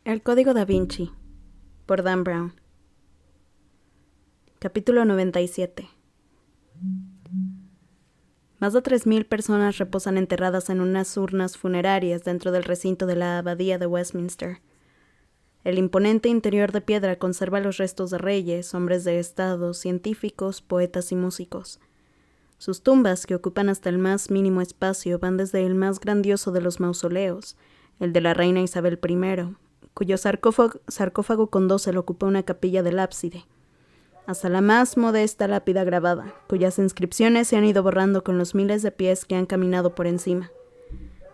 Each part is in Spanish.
El Código Da Vinci, por Dan Brown. Capítulo 97. Más de 3.000 personas reposan enterradas en unas urnas funerarias dentro del recinto de la Abadía de Westminster. El imponente interior de piedra conserva los restos de reyes, hombres de estado, científicos, poetas y músicos. Sus tumbas, que ocupan hasta el más mínimo espacio, van desde el más grandioso de los mausoleos, el de la reina Isabel I, cuyo sarcófago con dosel ocupa una capilla del ábside, hasta la más modesta lápida grabada, cuyas inscripciones se han ido borrando con los miles de pies que han caminado por encima.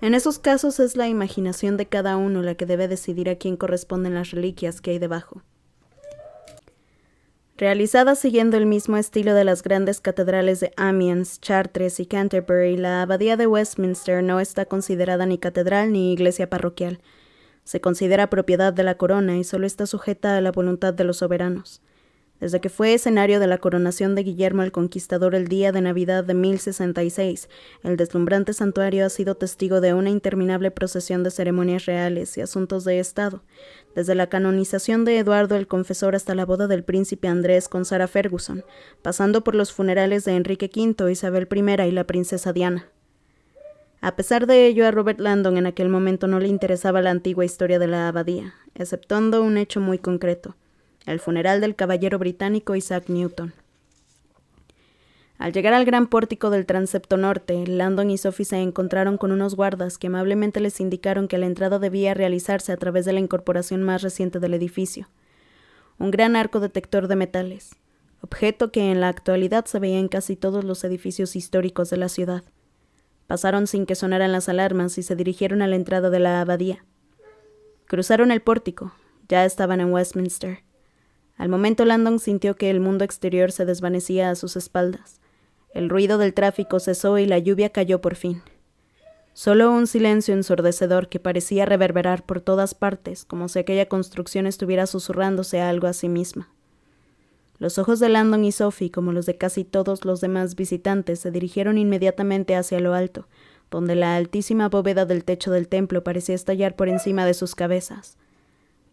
En esos casos es la imaginación de cada uno la que debe decidir a quién corresponden las reliquias que hay debajo. Realizada siguiendo el mismo estilo de las grandes catedrales de Amiens, Chartres y Canterbury, la Abadía de Westminster no está considerada ni catedral ni iglesia parroquial. Se considera propiedad de la corona y solo está sujeta a la voluntad de los soberanos. Desde que fue escenario de la coronación de Guillermo el Conquistador el día de Navidad de 1066, el deslumbrante santuario ha sido testigo de una interminable procesión de ceremonias reales y asuntos de Estado, desde la canonización de Eduardo el Confesor hasta la boda del príncipe Andrés con Sarah Ferguson, pasando por los funerales de Enrique V, Isabel I y la princesa Diana. A pesar de ello, a Robert Landon en aquel momento no le interesaba la antigua historia de la abadía, exceptuando un hecho muy concreto: el funeral del caballero británico Isaac Newton. Al llegar al gran pórtico del transepto norte, Landon y Sophie se encontraron con unos guardas que amablemente les indicaron que la entrada debía realizarse a través de la incorporación más reciente del edificio, un gran arco detector de metales, objeto que en la actualidad se veía en casi todos los edificios históricos de la ciudad. Pasaron sin que sonaran las alarmas y se dirigieron a la entrada de la abadía. Cruzaron el pórtico, ya estaban en Westminster. Al momento Landon sintió que el mundo exterior se desvanecía a sus espaldas. El ruido del tráfico cesó y la lluvia cayó por fin. Solo un silencio ensordecedor que parecía reverberar por todas partes, como si aquella construcción estuviera susurrándose algo a sí misma. Los ojos de Landon y Sophie, como los de casi todos los demás visitantes, se dirigieron inmediatamente hacia lo alto, donde la altísima bóveda del techo del templo parecía estallar por encima de sus cabezas.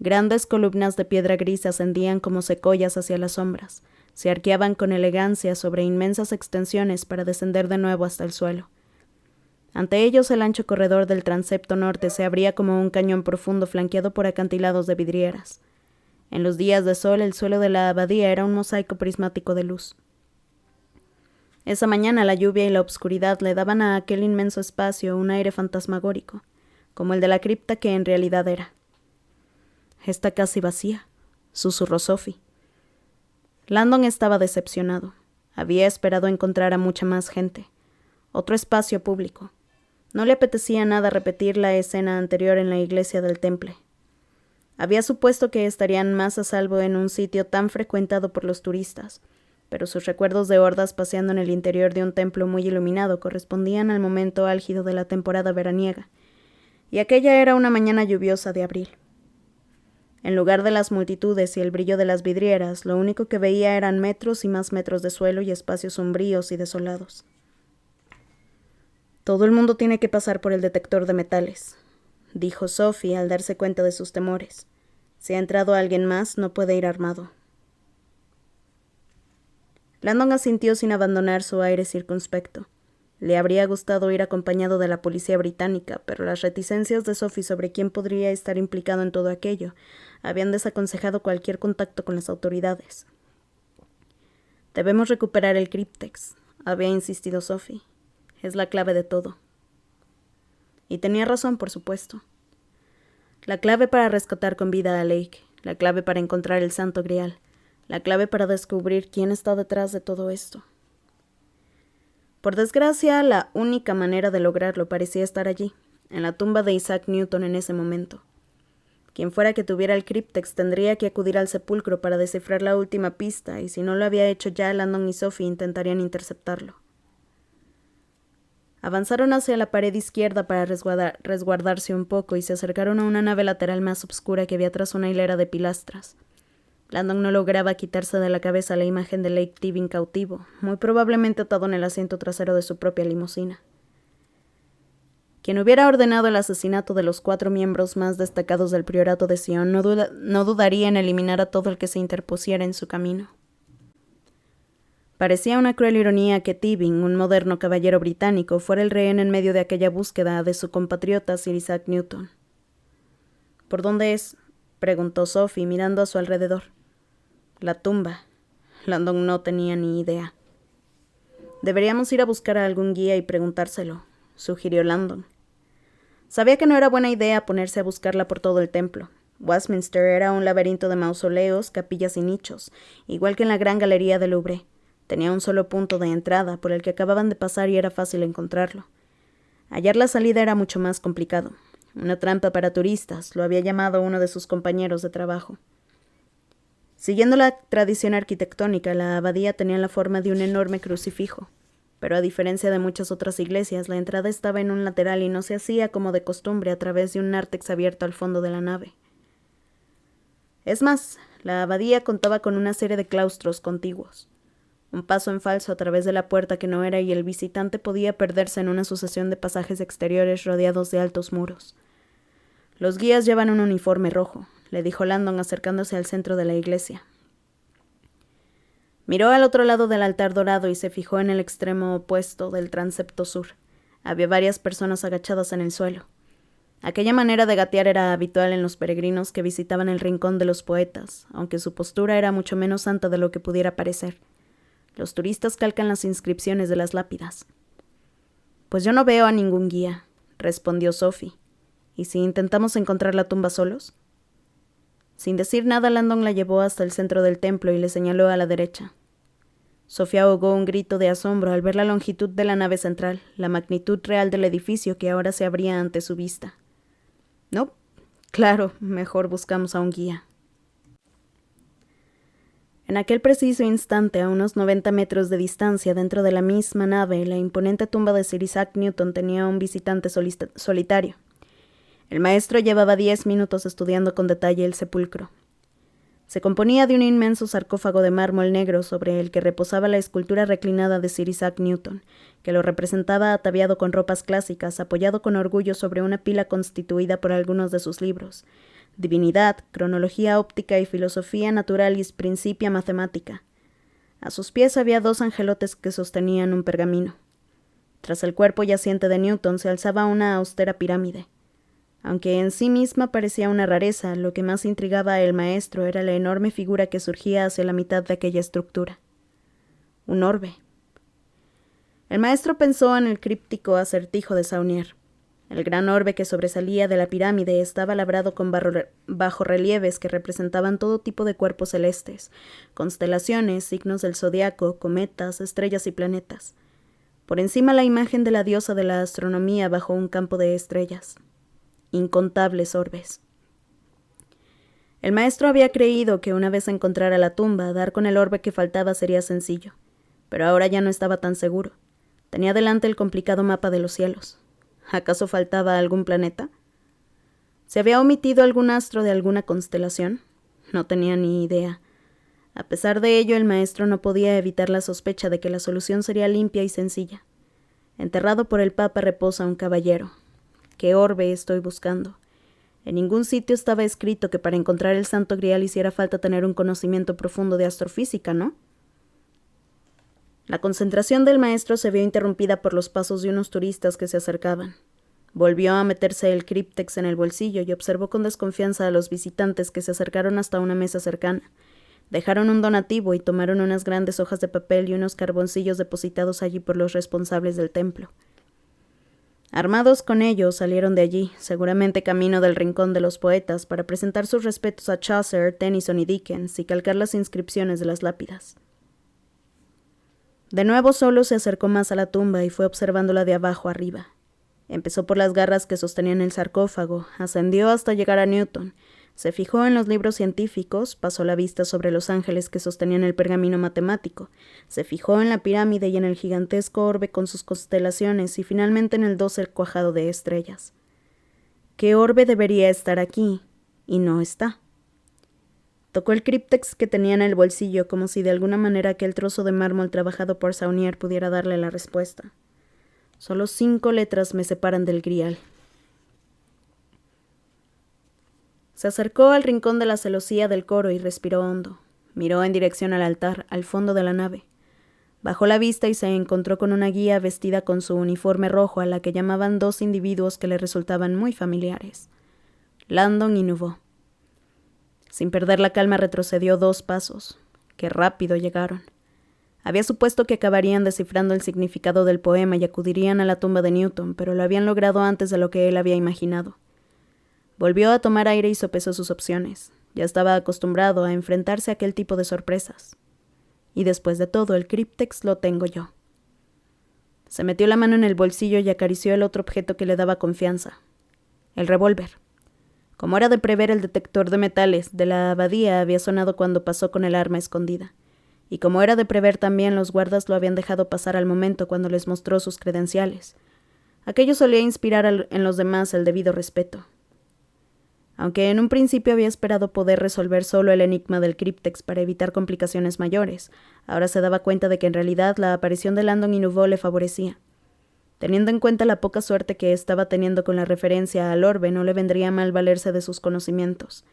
Grandes columnas de piedra gris ascendían como secoyas hacia las sombras, se arqueaban con elegancia sobre inmensas extensiones para descender de nuevo hasta el suelo. Ante ellos el ancho corredor del transepto norte se abría como un cañón profundo flanqueado por acantilados de vidrieras. En los días de sol el suelo de la abadía era un mosaico prismático de luz. Esa mañana la lluvia y la obscuridad le daban a aquel inmenso espacio un aire fantasmagórico, como el de la cripta que en realidad era. «Está casi vacía», susurró Sophie. Landon estaba decepcionado. Había esperado encontrar a mucha más gente. Otro espacio público. No le apetecía nada repetir la escena anterior en la iglesia del Temple. Había supuesto que estarían más a salvo en un sitio tan frecuentado por los turistas, pero sus recuerdos de hordas paseando en el interior de un templo muy iluminado correspondían al momento álgido de la temporada veraniega, y aquella era una mañana lluviosa de abril. En lugar de las multitudes y el brillo de las vidrieras, lo único que veía eran metros y más metros de suelo y espacios sombríos y desolados. «Todo el mundo tiene que pasar por el detector de metales», dijo Sophie al darse cuenta de sus temores. «Si ha entrado alguien más, no puede ir armado». Landon asintió sin abandonar su aire circunspecto. Le habría gustado ir acompañado de la policía británica, pero las reticencias de Sophie sobre quién podría estar implicado en todo aquello habían desaconsejado cualquier contacto con las autoridades. «Debemos recuperar el críptex», había insistido Sophie. «Es la clave de todo». Y tenía razón, por supuesto. La clave para rescatar con vida a Lake, la clave para encontrar el Santo Grial, la clave para descubrir quién está detrás de todo esto. Por desgracia, la única manera de lograrlo parecía estar allí, en la tumba de Isaac Newton en ese momento. Quien fuera que tuviera el críptex tendría que acudir al sepulcro para descifrar la última pista, y si no lo había hecho ya, Landon y Sophie intentarían interceptarlo. Avanzaron hacia la pared izquierda para resguardarse un poco y se acercaron a una nave lateral más oscura que había tras una hilera de pilastras. Landon no lograba quitarse de la cabeza la imagen de Lake Tibin cautivo, muy probablemente atado en el asiento trasero de su propia limusina. Quien hubiera ordenado el asesinato de los 4 miembros más destacados del priorato de Sion no dudaría en eliminar a todo el que se interpusiera en su camino. Parecía una cruel ironía que Tevin, un moderno caballero británico, fuera el rehén en medio de aquella búsqueda de su compatriota Sir Isaac Newton. ¿Por dónde es?, preguntó Sophie, mirando a su alrededor. La tumba. Landon no tenía ni idea. Deberíamos ir a buscar a algún guía y preguntárselo, sugirió Landon. Sabía que no era buena idea ponerse a buscarla por todo el templo. Westminster era un laberinto de mausoleos, capillas y nichos, igual que en la gran galería del Louvre. Tenía un solo punto de entrada por el que acababan de pasar y era fácil encontrarlo. Hallar la salida era mucho más complicado. Una trampa para turistas, lo había llamado uno de sus compañeros de trabajo. Siguiendo la tradición arquitectónica, la abadía tenía la forma de un enorme crucifijo, pero a diferencia de muchas otras iglesias, la entrada estaba en un lateral y no se hacía como de costumbre a través de un nártex abierto al fondo de la nave. Es más, la abadía contaba con una serie de claustros contiguos. Un paso en falso a través de la puerta que no era y el visitante podía perderse en una sucesión de pasajes exteriores rodeados de altos muros. Los guías llevan un uniforme rojo, le dijo Landon acercándose al centro de la iglesia. Miró al otro lado del altar dorado y se fijó en el extremo opuesto del transepto sur. Había varias personas agachadas en el suelo. Aquella manera de gatear era habitual en los peregrinos que visitaban el rincón de los poetas, aunque su postura era mucho menos santa de lo que pudiera parecer. Los turistas calcan las inscripciones de las lápidas. Pues yo no veo a ningún guía, respondió Sophie. ¿Y si intentamos encontrar la tumba solos? Sin decir nada, Landon la llevó hasta el centro del templo y le señaló a la derecha. Sophie ahogó un grito de asombro al ver la longitud de la nave central, la magnitud real del edificio que ahora se abría ante su vista. No, claro, mejor buscamos a un guía. En aquel preciso instante, a unos 90 metros de distancia, dentro de la misma nave, la imponente tumba de Sir Isaac Newton tenía un visitante solitario. El maestro llevaba 10 minutos estudiando con detalle el sepulcro. Se componía de un inmenso sarcófago de mármol negro sobre el que reposaba la escultura reclinada de Sir Isaac Newton, que lo representaba ataviado con ropas clásicas, apoyado con orgullo sobre una pila constituida por algunos de sus libros: Divinidad, Cronología óptica y Filosofía naturalis principia mathematica. A sus pies había 2 angelotes que sostenían un pergamino. Tras el cuerpo yaciente de Newton se alzaba una austera pirámide. Aunque en sí misma parecía una rareza, lo que más intrigaba al maestro era la enorme figura que surgía hacia la mitad de aquella estructura. Un orbe. El maestro pensó en el críptico acertijo de Saunier. El gran orbe que sobresalía de la pirámide estaba labrado con bajorrelieves que representaban todo tipo de cuerpos celestes, constelaciones, signos del zodiaco, cometas, estrellas y planetas. Por encima la imagen de la diosa de la astronomía bajo un campo de estrellas. Incontables orbes. El maestro había creído que una vez encontrara la tumba, dar con el orbe que faltaba sería sencillo, pero ahora ya no estaba tan seguro. Tenía delante el complicado mapa de los cielos. ¿Acaso faltaba algún planeta? ¿Se había omitido algún astro de alguna constelación? No tenía ni idea. A pesar de ello, el maestro no podía evitar la sospecha de que la solución sería limpia y sencilla. Enterrado por el Papa reposa un caballero. ¿Qué orbe estoy buscando? En ningún sitio estaba escrito que para encontrar el Santo Grial hiciera falta tener un conocimiento profundo de astrofísica, ¿no? La concentración del maestro se vio interrumpida por los pasos de unos turistas que se acercaban. Volvió a meterse el críptex en el bolsillo y observó con desconfianza a los visitantes que se acercaron hasta una mesa cercana. Dejaron un donativo y tomaron unas grandes hojas de papel y unos carboncillos depositados allí por los responsables del templo. Armados con ellos, salieron de allí, seguramente camino del rincón de los poetas, para presentar sus respetos a Chaucer, Tennyson y Dickens y calcar las inscripciones de las lápidas. De nuevo solo se acercó más a la tumba y fue observándola de abajo arriba. Empezó por las garras que sostenían el sarcófago, ascendió hasta llegar a Newton, se fijó en los libros científicos, pasó la vista sobre los ángeles que sostenían el pergamino matemático, se fijó en la pirámide y en el gigantesco orbe con sus constelaciones y finalmente en el dosel cuajado de estrellas. ¿Qué orbe debería estar aquí? Y no está. Tocó el críptex que tenía en el bolsillo como si de alguna manera aquel trozo de mármol trabajado por Saunier pudiera darle la respuesta. Solo 5 letras me separan del grial. Se acercó al rincón de la celosía del coro y respiró hondo. Miró en dirección al altar, al fondo de la nave. Bajó la vista y se encontró con una guía vestida con su uniforme rojo a la que llamaban 2 individuos que le resultaban muy familiares: Landon y Nouveau. Sin perder la calma retrocedió 2 pasos. ¡Qué rápido llegaron! Había supuesto que acabarían descifrando el significado del poema y acudirían a la tumba de Newton, pero lo habían logrado antes de lo que él había imaginado. Volvió a tomar aire y sopesó sus opciones. Ya estaba acostumbrado a enfrentarse a aquel tipo de sorpresas. Y después de todo, el críptex lo tengo yo. Se metió la mano en el bolsillo y acarició el otro objeto que le daba confianza: el revólver. Como era de prever, el detector de metales de la abadía había sonado cuando pasó con el arma escondida. Y como era de prever también, los guardas lo habían dejado pasar al momento cuando les mostró sus credenciales. Aquello solía inspirar en los demás el debido respeto. Aunque en un principio había esperado poder resolver solo el enigma del críptex para evitar complicaciones mayores, ahora se daba cuenta de que en realidad la aparición de Landon y Nouveau le favorecía. Teniendo en cuenta la poca suerte que estaba teniendo con la referencia al orbe, no le vendría mal valerse de sus conocimientos.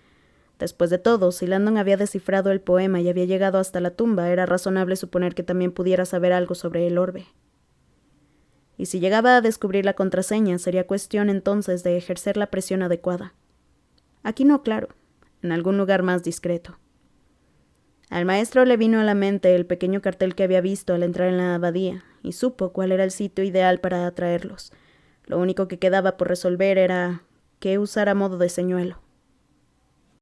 Después de todo, si Landon había descifrado el poema y había llegado hasta la tumba, era razonable suponer que también pudiera saber algo sobre el orbe. Y si llegaba a descubrir la contraseña, sería cuestión entonces de ejercer la presión adecuada. Aquí no, claro, en algún lugar más discreto. Al maestro le vino a la mente el pequeño cartel que había visto al entrar en la abadía, y supo cuál era el sitio ideal para atraerlos. Lo único que quedaba por resolver era qué usar a modo de señuelo.